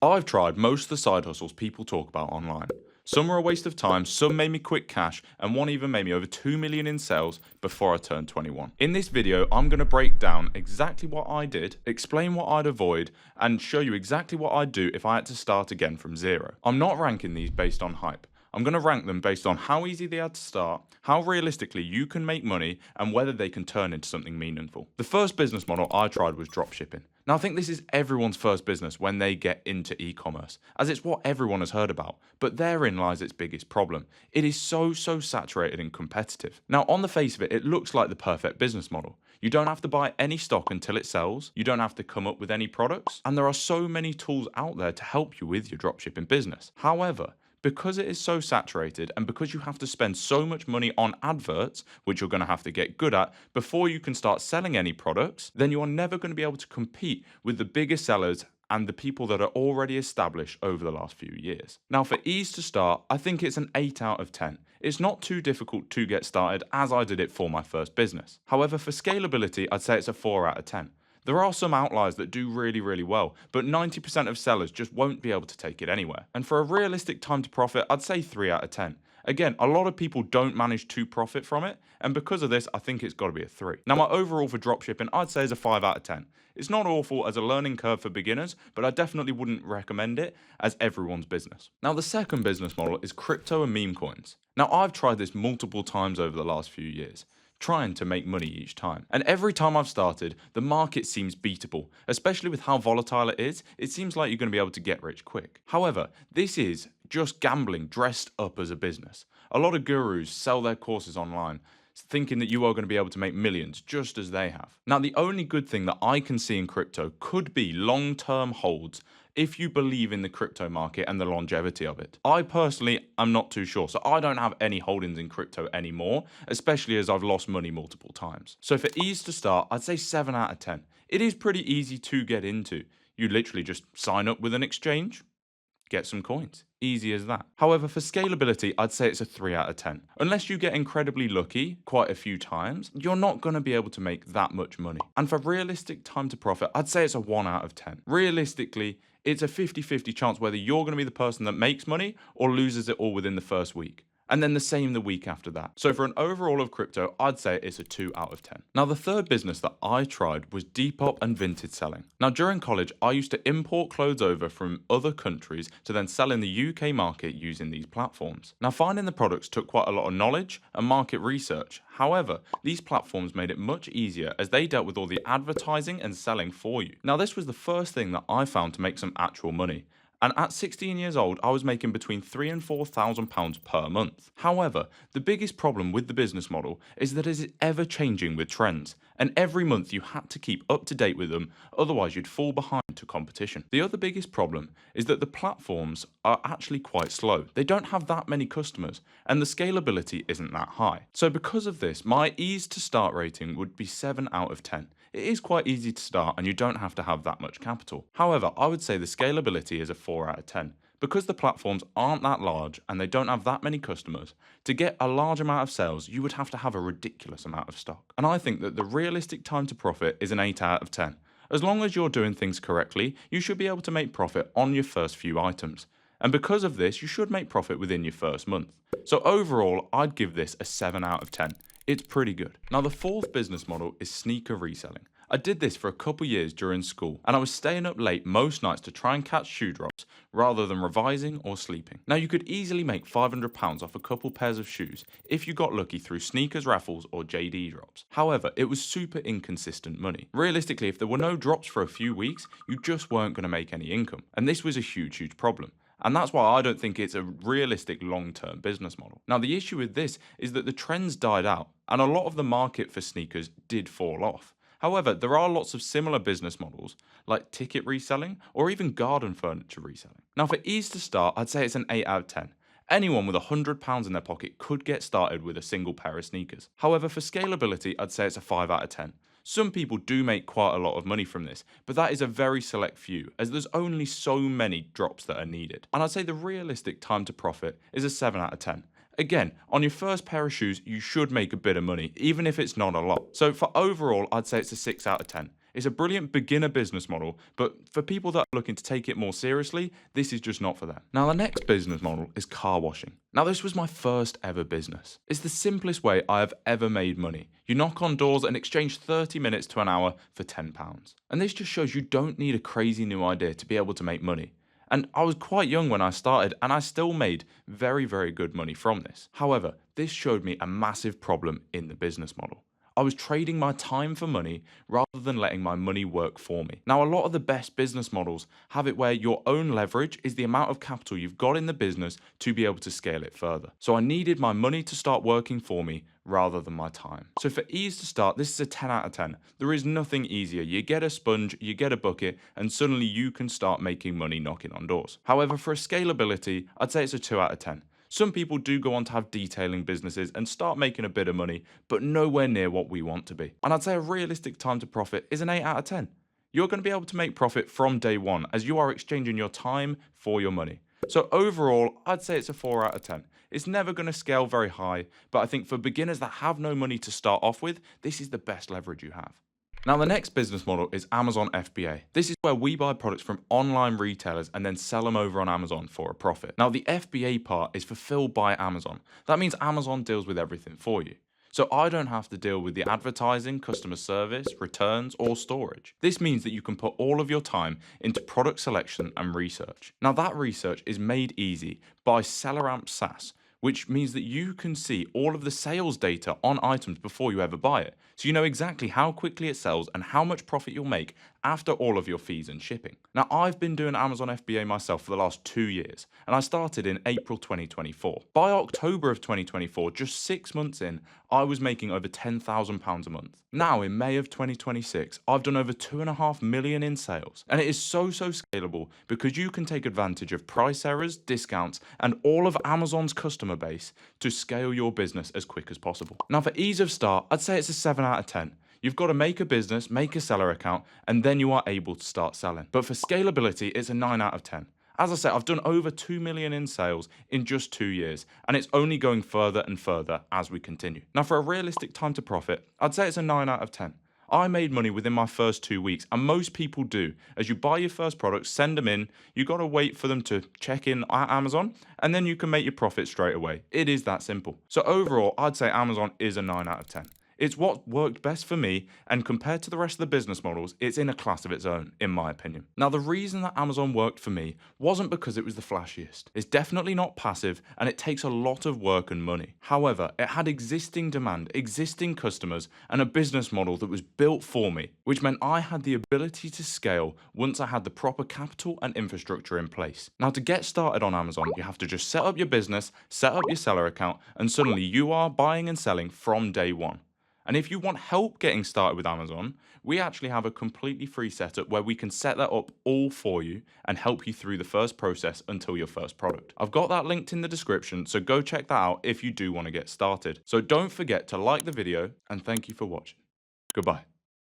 I've tried most of the side hustles people talk about online. Some were a waste of time, some made me quick cash, and one even made me over 2 million in sales before I turned 21. In this video, I'm going to break down exactly what I did, explain what I'd avoid, and show you exactly what I'd do if I had to start again from zero. I'm not ranking these based on hype. I'm going to rank them based on how easy they are to start, how realistically you can make money, and whether they can turn into something meaningful. The first business model I tried was dropshipping. Now, I think this is everyone's first business when they get into e-commerce, as it's what everyone has heard about, but therein lies its biggest problem. It is so saturated and competitive. Now, on the face of it, it looks like the perfect business model. You don't have to buy any stock until it sells, you don't have to come up with any products, and there are so many tools out there to help you with your dropshipping business. However, because it is so saturated and because you have to spend so much money on adverts, which you're going to have to get good at before you can start selling any products, then you are never going to be able to compete with the bigger sellers and the people that are already established over the last few years. Now, for ease to start, I think it's an 8 out of 10. It's not too difficult to get started, as I did it for my first business. However, for scalability, I'd say it's a 4 out of 10. There are some outliers that do really well, but 90% of sellers just won't be able to take it anywhere. And for a realistic time to profit, I'd say 3 out of 10. Again, a lot of people don't manage to profit from it, and because of this, I think it's got to be a 3. Now, my overall for dropshipping, I'd say is a 5 out of 10. It's not awful as a learning curve for beginners, but I definitely wouldn't recommend it as everyone's business. Now, the second business model is crypto and meme coins. Now, I've tried this multiple times over the last few years, trying to make money each time. And every time I've started, the market seems beatable, especially with how volatile it is. It seems like you're going to be able to get rich quick. However, this is just gambling dressed up as a business. A lot of gurus sell their courses online, thinking that you are going to be able to make millions just as they have. Now, the only good thing that I can see in crypto could be long-term holds if you believe in the crypto market and the longevity of it. I personally am not too sure, so I don't have any holdings in crypto anymore, especially as I've lost money multiple times. So for ease to start, I'd say 7 out of 10. It is pretty easy to get into. You literally just sign up with an exchange, get some coins. Easy as that. However, for scalability, I'd say it's a 3 out of 10. Unless you get incredibly lucky quite a few times, you're not going to be able to make that much money. And for realistic time to profit, I'd say it's a 1 out of 10. Realistically, it's a 50-50 chance whether you're going to be the person that makes money or loses it all within the first week. And then the same the week after that. So for an overall of crypto, I'd say it's a 2 out of 10. Now, the third business that I tried was Depop and vintage selling. Now, during college, I used to import clothes over from other countries to then sell in the UK market using these platforms. Now, finding the products took quite a lot of knowledge and market research. However, these platforms made it much easier as they dealt with all the advertising and selling for you. Now, this was the first thing that I found to make some actual money. And at 16 years old, I was making between £3,000 and £4,000 per month. However, the biggest problem with the business model is that it is ever changing with trends, and every month you had to keep up to date with them, otherwise you'd fall behind to competition. The other biggest problem is that the platforms are actually quite slow. They don't have that many customers, and the scalability isn't that high. So because of this, my ease to start rating would be 7 out of 10. It is quite easy to start and you don't have to have that much capital. However, I would say the scalability is a 4 out of 10. Because the platforms aren't that large and they don't have that many customers, to get a large amount of sales, you would have to have a ridiculous amount of stock. And I think that the realistic time to profit is an 8 out of 10. As long as you're doing things correctly, you should be able to make profit on your first few items. And because of this, you should make profit within your first month. So overall, I'd give this a 7 out of 10. It's pretty good. Now, the fourth business model is sneaker reselling. I did this for a couple years during school, and I was staying up late most nights to try and catch shoe drops rather than revising or sleeping. Now, you could easily make £500 off a couple pairs of shoes if you got lucky through sneakers raffles or JD drops. However, it was super inconsistent money. Realistically, if there were no drops for a few weeks, you just weren't going to make any income. And this was a huge problem. And that's why I don't think it's a realistic long-term business model. Now, the issue with this is that the trends died out and a lot of the market for sneakers did fall off. However, there are lots of similar business models like ticket reselling or even garden furniture reselling. Now, for ease to start, I'd say it's an 8 out of 10. Anyone with £100 in their pocket could get started with a single pair of sneakers. However, for scalability, I'd say it's a 5 out of 10. Some people do make quite a lot of money from this, but that is a very select few, as there's only so many drops that are needed. And I'd say the realistic time to profit is a 7 out of 10. Again, on your first pair of shoes, you should make a bit of money, even if it's not a lot. So for overall, I'd say it's a 6 out of 10. It's a brilliant beginner business model, but for people that are looking to take it more seriously, this is just not for them. Now, the next business model is car washing. Now, this was my first ever business. It's the simplest way I have ever made money. You knock on doors and exchange 30 minutes to an hour for £10. And this just shows you don't need a crazy new idea to be able to make money. And I was quite young when I started, and I still made very, very good money from this. However, this showed me a massive problem in the business model. I was trading my time for money rather than letting my money work for me. Now, a lot of the best business models have it where your own leverage is the amount of capital you've got in the business to be able to scale it further. So I needed my money to start working for me rather than my time. So for ease to start, this is a 10 out of 10. There is nothing easier. You get a sponge, you get a bucket, and suddenly you can start making money knocking on doors. However, for a scalability, I'd say it's a 2 out of 10. Some people do go on to have detailing businesses and start making a bit of money, but nowhere near what we want to be. And I'd say a realistic time to profit is an 8 out of 10. You're going to be able to make profit from day one as you are exchanging your time for your money. So overall, I'd say it's a 4 out of 10. It's never going to scale very high, but I think for beginners that have no money to start off with, this is the best leverage you have. Now, the next business model is Amazon FBA. This is where we buy products from online retailers and then sell them over on Amazon for a profit. Now, the FBA part is fulfilled by Amazon. That means Amazon deals with everything for you. So I don't have to deal with the advertising, customer service, returns, or storage. This means that you can put all of your time into product selection and research. Now, that research is made easy by SellerAmp SaaS, which means that you can see all of the sales data on items before you ever buy it. So you know exactly how quickly it sells and how much profit you'll make after all of your fees and shipping. Now, I've been doing Amazon FBA myself for the last 2 years, and I started in April 2024. By October of 2024, just 6 months in, I was making over £10,000 a month. Now, in May of 2026, I've done over 2.5 million in sales, and it is so scalable because you can take advantage of price errors, discounts, and all of Amazon's customer base to scale your business as quick as possible. Now, for ease of start, I'd say it's a 7 out of 10. You've got to make a business, make a seller account, and then you are able to start selling. But for scalability, it's a 9 out of 10. As I said, I've done over 2 million in sales in just 2 years, and it's only going further and further as we continue. Now, for a realistic time to profit, I'd say it's a 9 out of 10. I made money within my first 2 weeks, and most people do. As you buy your first products, send them in, you got to wait for them to check in at Amazon, and then you can make your profit straight away. It is that simple. So overall, I'd say Amazon is a 9 out of 10. It's what worked best for me, and compared to the rest of the business models, it's in a class of its own, in my opinion. Now, the reason that Amazon worked for me wasn't because it was the flashiest. It's definitely not passive, and it takes a lot of work and money. However, it had existing demand, existing customers, and a business model that was built for me, which meant I had the ability to scale once I had the proper capital and infrastructure in place. Now, to get started on Amazon, you have to just set up your business, set up your seller account, and suddenly you are buying and selling from day one. And if you want help getting started with Amazon, we actually have a completely free setup where we can set that up all for you and help you through the first process until your first product. I've got that linked in the description, so go check that out if you do want to get started. So don't forget to like the video, and thank you for watching. Goodbye.